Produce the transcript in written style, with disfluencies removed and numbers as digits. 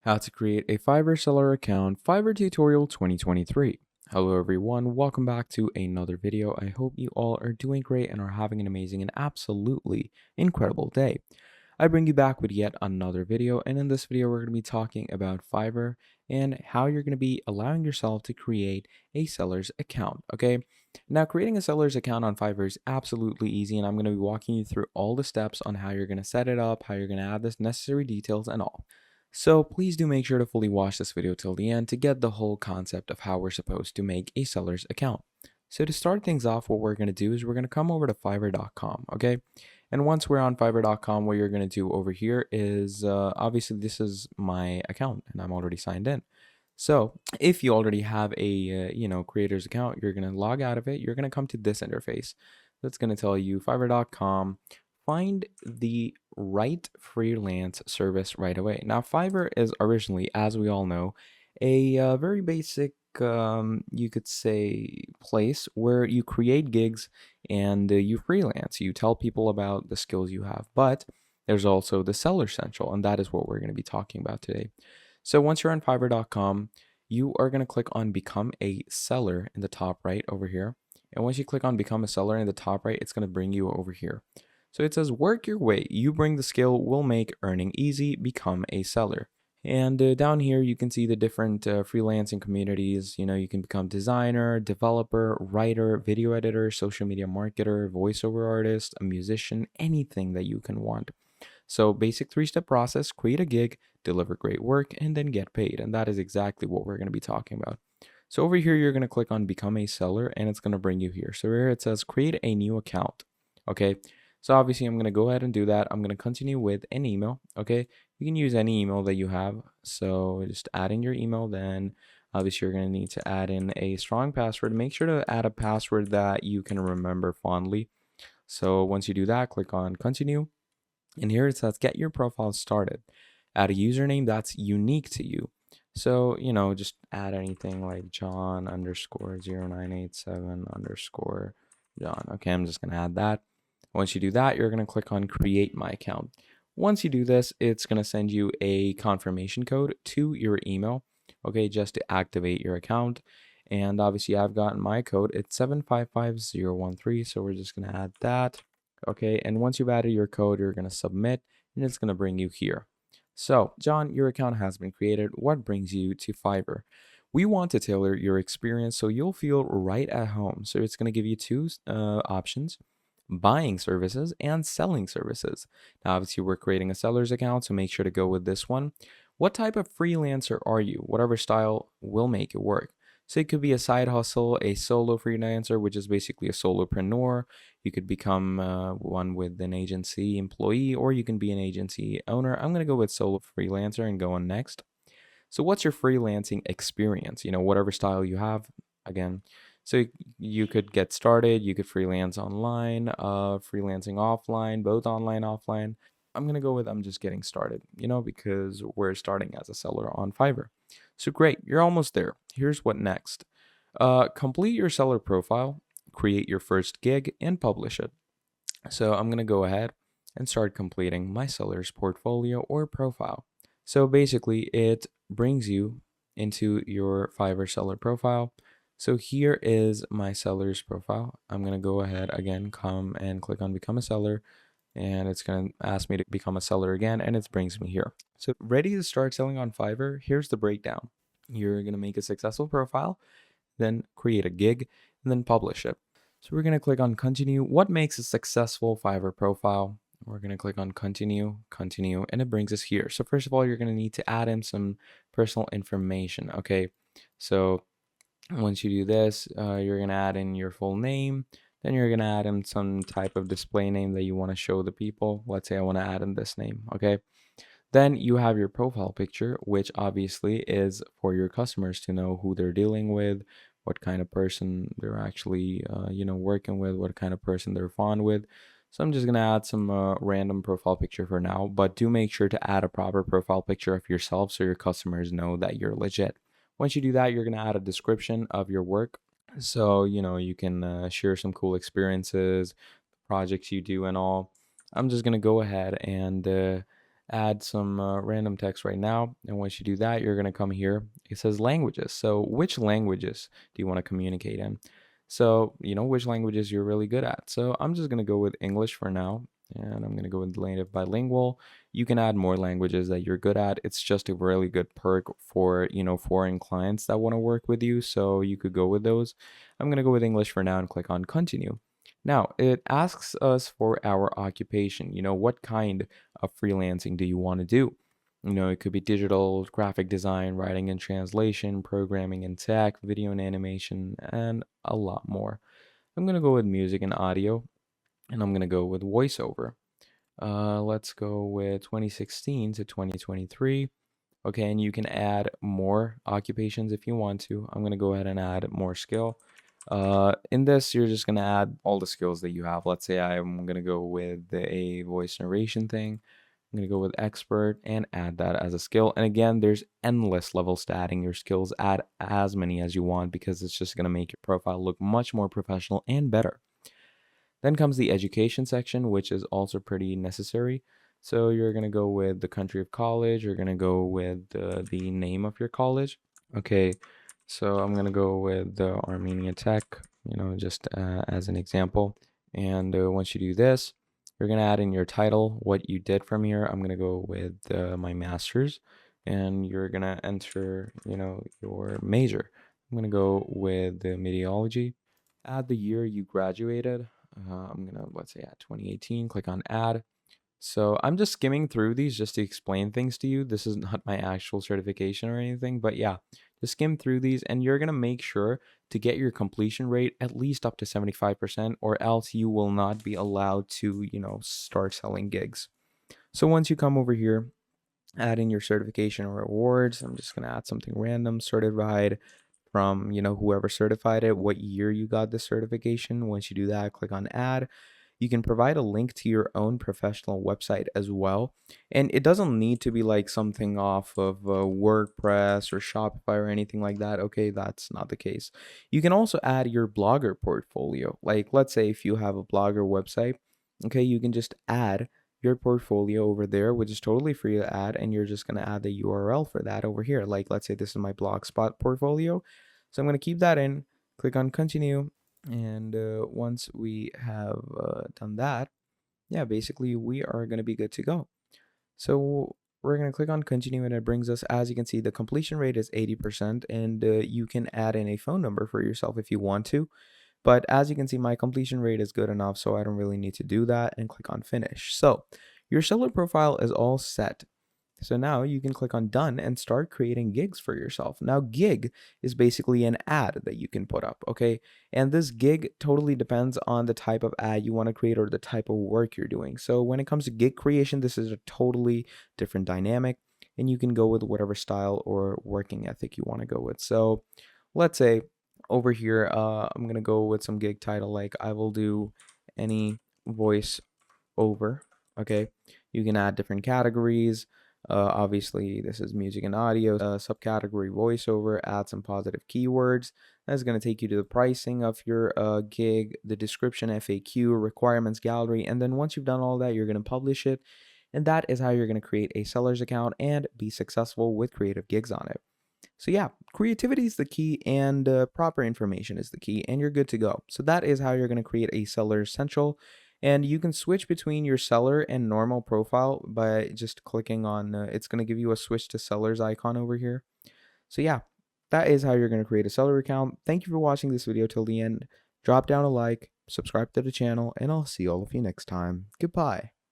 How to create a Fiverr seller account, Fiverr tutorial 2023. Hello everyone, welcome back to another video. I hope you all are doing great and are having an amazing and absolutely incredible day. I bring you back with yet another video, and in this video we're going to be talking about Fiverr and how you're going to be allowing yourself to create a seller's account. Okay, now creating a seller's account on Fiverr is absolutely easy, and I'm going to be walking you through all the steps on how you're going to set it up, how you're going to add the necessary details and all. So please do make sure to fully watch this video till the end to get the whole concept of how we're supposed to make a seller's account. So to start things off, what we're going to do is we're going to come over to fiverr.com, okay? And once we're on fiverr.com, what you're going to do over here is, obviously this is my account and I'm already signed in. So if you already have a, creator's account, you're going to log out of it. You're going to come to this interface. That's going to tell you fiverr.com, find the right freelance service right away. Now, Fiverr is originally, as we all know, a very basic, you could say, place where you create gigs and you freelance. You tell people about the skills you have, but there's also the Seller Central, and that is what we're going to be talking about today. So once you're on Fiverr.com, you are going to click on Become a Seller in the top right over here. And once you click on Become a Seller in the top right, it's going to bring you over here. So it says, work your way. You bring the skill, we'll make earning easy, become a seller. And down here, you can see the different freelancing communities. You know, you can become designer, developer, writer, video editor, social media marketer, voiceover artist, a musician, anything that you can want. So basic 3-step process: create a gig, deliver great work, and then get paid. And that is exactly what we're going to be talking about. So over here, you're going to click on Become a Seller, and it's going to bring you here. So here it says create a new account. Okay. So obviously I'm going to go ahead and do that. I'm going to continue with an email. Okay. You can use any email that you have. So just add in your email. Then obviously you're going to need to add in a strong password. Make sure to add a password that you can remember fondly. So once you do that, click on continue. And here it says get your profile started. Add a username that's unique to you. So, just add anything like John underscore 0987 underscore John. Okay, I'm just going to add that. Once you do that, you're going to click on create my account. Once you do this, it's going to send you a confirmation code to your email, okay, just to activate your account. And obviously I've gotten my code. It's 755013. So we're just going to add that. Okay, and once you've added your code, you're going to submit and it's going to bring you here. So, John, your account has been created. What brings you to Fiverr? We want to tailor your experience so you'll feel right at home. So it's going to give you two options: buying services and selling services. Now, obviously, we're creating a seller's account, so make sure to go with this one. What type of freelancer are you? Whatever style will make it work. So it could be a side hustle, a solo freelancer, which is basically a solopreneur. You could become one with an agency employee, or you can be an agency owner. I'm going to go with solo freelancer and go on next. So what's your freelancing experience? Whatever style you have, again. So you could get started, you could freelance online, freelancing offline, both online, offline. I'm going to go with I'm just getting started, because we're starting as a seller on Fiverr. So great, you're almost there. Here's what next. Complete your seller profile, create your first gig, and publish it. So I'm going to go ahead and start completing my seller's portfolio or profile. So basically, it brings you into your Fiverr seller profile. So here is my seller's profile. I'm going to go ahead again, come and click on become a seller, and it's going to ask me to become a seller again, and it brings me here. So ready to start selling on Fiverr? Here's the breakdown. You're going to make a successful profile, then create a gig, and then publish it. So we're going to click on continue. What makes a successful Fiverr profile? We're going to click on continue, and it brings us here. So first of all, you're going to need to add in some personal information. Okay, so once you do this, you're going to add in your full name. Then you're going to add in some type of display name that you want to show the people. Let's say I want to add in this name. Okay. Then you have your profile picture, which obviously is for your customers to know who they're dealing with, what kind of person they're actually, working with, what kind of person they're fond with. So I'm just going to add some random profile picture for now, but do make sure to add a proper profile picture of yourself so your customers know that you're legit. Once you do that, you're going to add a description of your work. So, you can share some cool experiences, projects you do and all. I'm just going to go ahead and add some random text right now. And once you do that, you're going to come here. It says languages. So which languages do you want to communicate in? So, which languages you're really good at. So I'm just going to go with English for now. And I'm going to go with native bilingual. You can add more languages that you're good at. It's just a really good perk for, foreign clients that want to work with you. So you could go with those. I'm going to go with English for now and click on continue. Now, it asks us for our occupation. What kind of freelancing do you want to do? It could be digital, graphic design, writing and translation, programming and tech, video and animation, and a lot more. I'm going to go with music and audio, and I'm going to go with voiceover. Let's go with 2016 to 2023. Okay, and you can add more occupations if you want to. I'm going to go ahead and add more skill. In this, you're just going to add all the skills that you have. Let's say I'm going to go with a voice narration thing. I'm going to go with expert and add that as a skill. And again, there's endless levels to adding your skills. Add as many as you want because it's just going to make your profile look much more professional and better. Then comes the education section, which is also pretty necessary. So you're going to go with the country of college. You're going to go with the name of your college. Okay, so I'm going to go with the Armenia Tech, just as an example. And once you do this, you're going to add in your title, what you did from here. I'm going to go with my master's, and you're going to enter, your major. I'm going to go with the meteorology. Add the year you graduated. I'm going to, let's say, add 2018. Click on add. So I'm just skimming through these just to explain things to you. This is not my actual certification or anything, but yeah, just skim through these and you're going to make sure to get your completion rate at least up to 75%, or else you will not be allowed to, start selling gigs. So once you come over here, add in your certification or awards. I'm just going to add something random, certified from, whoever certified it, what year you got the certification. Once you do that, click on add. You can provide a link to your own professional website as well. And it doesn't need to be like something off of WordPress or Shopify or anything like that. Okay, that's not the case. You can also add your blogger portfolio. Like, let's say if you have a blogger website, okay, you can just add your portfolio over there, which is totally free to add. And you're just going to add the URL for that over here. Like, let's say this is my Blogspot portfolio. So I'm going to keep that in, click on continue. And once we have done that, yeah, basically we are going to be good to go. So we're going to click on continue, and it brings us, as you can see, the completion rate is 80%, and you can add in a phone number for yourself if you want to. But as you can see, my completion rate is good enough, so I don't really need to do that, and click on finish. So your seller profile is all set. So now you can click on done and start creating gigs for yourself. Now, gig is basically an ad that you can put up, okay? And this gig totally depends on the type of ad you want to create or the type of work you're doing. So when it comes to gig creation, this is a totally different dynamic, and you can go with whatever style or working ethic you want to go with. So let's say over here, I'm going to go with some gig title like I will do any voice over, okay? You can add different categories. Obviously, this is music and audio. Subcategory voiceover, add some positive keywords. That's going to take you to the pricing of your gig, the description, FAQ, requirements gallery. And then once you've done all that, you're going to publish it. And that is how you're going to create a seller's account and be successful with creative gigs on it. So yeah, creativity is the key, and proper information is the key, and you're good to go. So that is how you're going to create a seller essential. And you can switch between your seller and normal profile by just clicking on, it's going to give you a switch to sellers icon over here. So yeah, that is how you're going to create a seller account. Thank you for watching this video till the end. Drop down a like, subscribe to the channel, and I'll see all of you next time. Goodbye.